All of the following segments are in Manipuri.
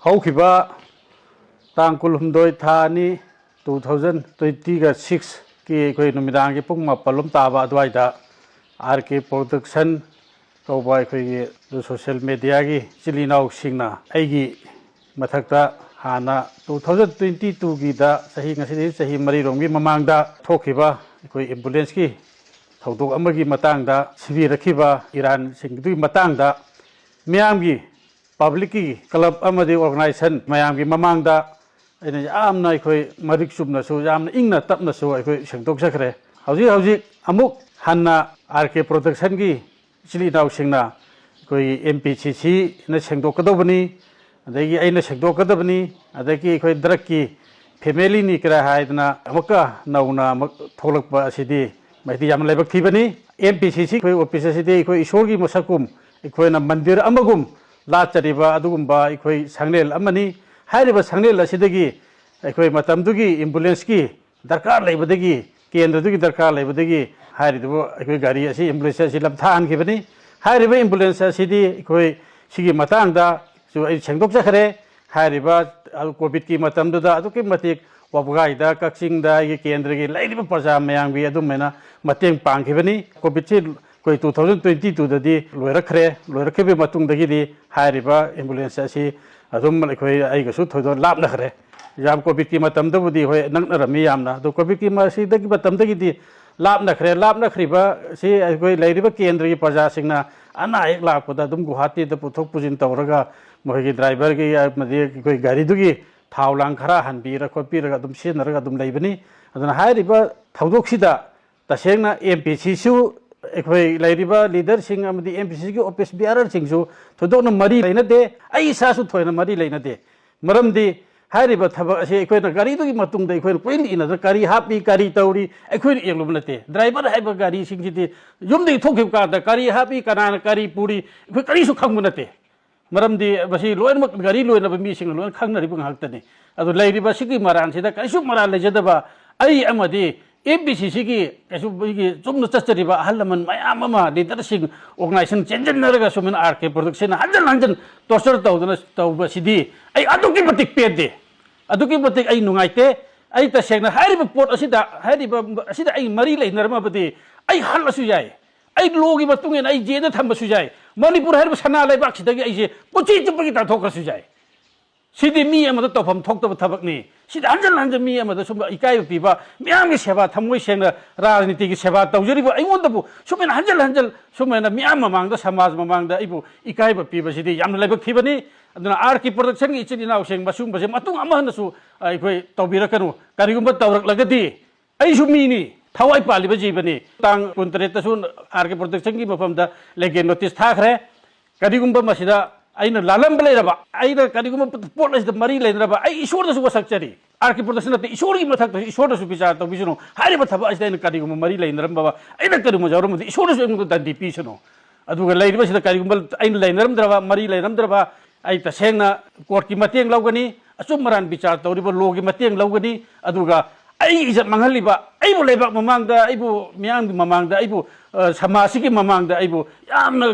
ꯍꯧꯈꯤꯕ ꯇꯥꯡ 12 ꯊꯥ 2 2026 ꯀꯤ ꯑꯩꯈꯣꯏ ꯅꯨꯃꯤꯗꯥꯡꯒꯤ ꯄꯨꯡ 7 ꯇꯥꯕ ꯑꯗꯨꯋꯥꯏꯗ RK Production ꯀꯧꯕ ꯑꯩꯈꯣꯏꯒꯤ ꯁꯣꯁꯤꯌꯦꯜ ꯃꯤꯗꯤꯌꯥꯒꯤ ꯏꯆꯤꯜ ꯏꯅꯥꯎꯁꯤꯡꯅ ꯑꯩꯒꯤ ꯃꯊꯛꯇ ꯍꯥꯟꯅ 2022ꯒꯤꯗ ꯉꯁꯤꯗꯒꯤ ꯆꯍꯤ 4ꯔꯣꯝꯒꯤ ꯃꯃꯥꯡꯗ ꯊꯣꯛꯈꯤꯕ ꯑꯩꯈꯣꯏ ꯑꯦꯝꯕꯨꯂꯦꯟꯁꯀꯤ ꯊꯧꯗꯣꯛ ꯑꯃꯒꯤ ꯃꯇꯥꯡꯗ ꯁꯤꯕꯤꯔꯛꯈꯤꯕ ꯏꯔꯥꯟꯁꯤꯡꯒꯤ ꯃꯇꯥꯡꯗ ꯃꯤꯌꯥꯝꯒꯤ ꯄꯕ꯭ꯂꯤꯛꯀꯤ ꯀ꯭ꯂꯕ ꯑꯃꯗꯤ ꯑꯣꯔꯒꯅꯥꯏꯖꯦꯁꯟ ꯃꯌꯥꯝꯒꯤ ꯃꯃꯥꯡꯗ ꯑꯩꯅ ꯌꯥꯝꯅ ꯑꯩꯈꯣꯏ ꯃꯔꯤꯛ ꯆꯨꯝꯅꯁꯨ ꯌꯥꯝꯅ ꯏꯪꯅ ꯇꯞꯅꯁꯨ ꯑꯩꯈꯣꯏ ꯁꯦꯡꯗꯣꯛꯆꯈ꯭ꯔꯦ ꯍꯧꯖꯤꯛ ꯑꯃꯨꯛ ꯍꯟꯅ RK Productionꯒꯤ इचिल इनाउसिंगना कोई MPCC ने सेंदोकदबनी अदगी अइना सेंदोकदबनी अदगी कोई द्रग की फैमिली नि करा हाइदना अमका नौना अमक थोलकपा असिदी मैति याम लेबक थिबनी MPCC कोई ऑफिस असिदी कोई ईश्वर की मसकुम इकोइना मंदिर अमगुम लाचरिबा अदुगुम्बा इकोइ संगनेल अमनी हाइरिबा संगनेल असिदगी इकोइ मतमदुगी एम्बुलेंस की दरकार लेबदगी केंद्रदुगी दरकार लेबदगी हाइरिदबो इकोइ गाड़ी असि एम्बुलेंस असि लमथान खिबनी हाइरिबा एम्बुलेंस असिदी इकोइ सिगी मतांगदा जो अइ सेंदोकजखरे हाइरिबा कोविड की मतमदुदा अदुकि मतिक वबगाइदा कक्सिंगदा ये केंद्रगी लैरिबा प्रजा मयांगबी अदुमेना मतेंग पांखिबनी कोविड से कोई 2022 ददी लोयरखबे मतुंगदगी हाइरिबा एम्बुलेंस असि अदुम अखोइ आइगसु थोदो लापनखरे याम कोविड की मतमदबुदी होय नंगनरमी यामना दो कोविड की मसीदगी मतमदगी लापनखरिबा सि अखोइ लैरिबा केंद्रगी प्रजा सिंगना अना एक लापदा दुम गुवाहाटी द पुथोक पुजिन तवरगा मोहिगी ड्राइवर की मदि कोई गाड़ी दुगी थाव लांग खरा हनबीरा खोपीरगा दुम सिनरगा दुम लैबनी अदना हाइरिबा थौदोकसिदा तसेंगना MPCC अखोइ लैरिबा लीडर सिंग अमदि MPCC की ऑफिस बियारर सिंगसु थोदोकना मरी लैनदे अइ सासु थोयना मरी लैनदे मरमदि हाइरिबा थबक असे अखोइना गाड़ी दुगी मतुंगदा अखोइना कोइन इनदा गाड़ी हापी गाड़ी तौरी अखोइना एंगलुम नते ड्राइवर हाइबा गाड़ी सिंगसिदि युमदि थोखिब कादा गाड़ी हापी कनाना गाड़ी पूरी अखोइ करिसु खंगु नते मरमदि बसी लोइनमक गाड़ी लोइनबा मिसिंग लोइन खंगनरिबा ngakhtani adu laiриba sigi maran sida kaisu maran lejadaba ai amadi MPCC की कैसु की चुम्न चचरिबा हल्लमन मयाम अमा लीडर सिंग ऑर्गेनाइजेशन चेंजनरगा सुमन RK Production हंजन टोर्चर तौदना तौबसिदी ai aduki matik pede aduki matik ai nungaite ai tasengna hairiba port asida ai mari leinarma badi ai halasu yai ai logi matungen ai jeda thambasu yai manipur hairiba sana laibak sidagi ai je puchi chupagi ta thokasu yai सिदी मी अमदा तोफम थोक्तब थबकनी सिदा हंजन मी अमदा सुम इकाय पिबा मियाम की सेवा थमोय सेंगना राजनीति की सेवा तौजरिबो अइमोंदबु सुमेन हंजल सुमेन मियाम ममांगदा समाज ममांगदा इबु इकाय पिबा सिदी याम लाइबक थिबनी अदना RK Production की इचिन इनाउ सेंग मसुम बसे मतुंग अमहनसु अइखोय तौबिरकनु करिगुम्बा तौरकलगदी अइसु मीनी थवाई पालिबा जीबनी तांग 23 तसु RK Production की मफमदा लेगे नोटिस थाखरे करिगुम्बा मसिदा अइना लालम लेरबा अइना करिगुम पोट लेस मरी लेनरबा अइ ईश्वरदसु वसक्चरी RK Production नते ईश्वरगी मथक ईश्वरदसु विचार तौबिसुनो हारिबा थबा अइना करिगुम मरी लेनरबा अइना करिगुम जौरम ईश्वरदसु एंगु दंडी पिसुनो अदुगा लेरिबा सिदा करिगुम अइना लेनरमद्रबा मरी लेनरमद्रबा अइ तसेंगना कोर्ट की मतेंग लौगनी अचुम मरान विचार तौरिबा लो की मतेंग लौगनी अदुगा अइ इज्जत मंगलिबा अइबु लेबाक ममांगदा अइबु मियांग ममांगदा अइबु समाज की ममांगदा अइबु यामना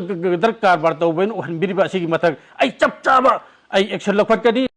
दरकार बार तौबेन ओहनबिरिबा सिगी मथक अइ चप चाबा अइ एक्शन लखटकनी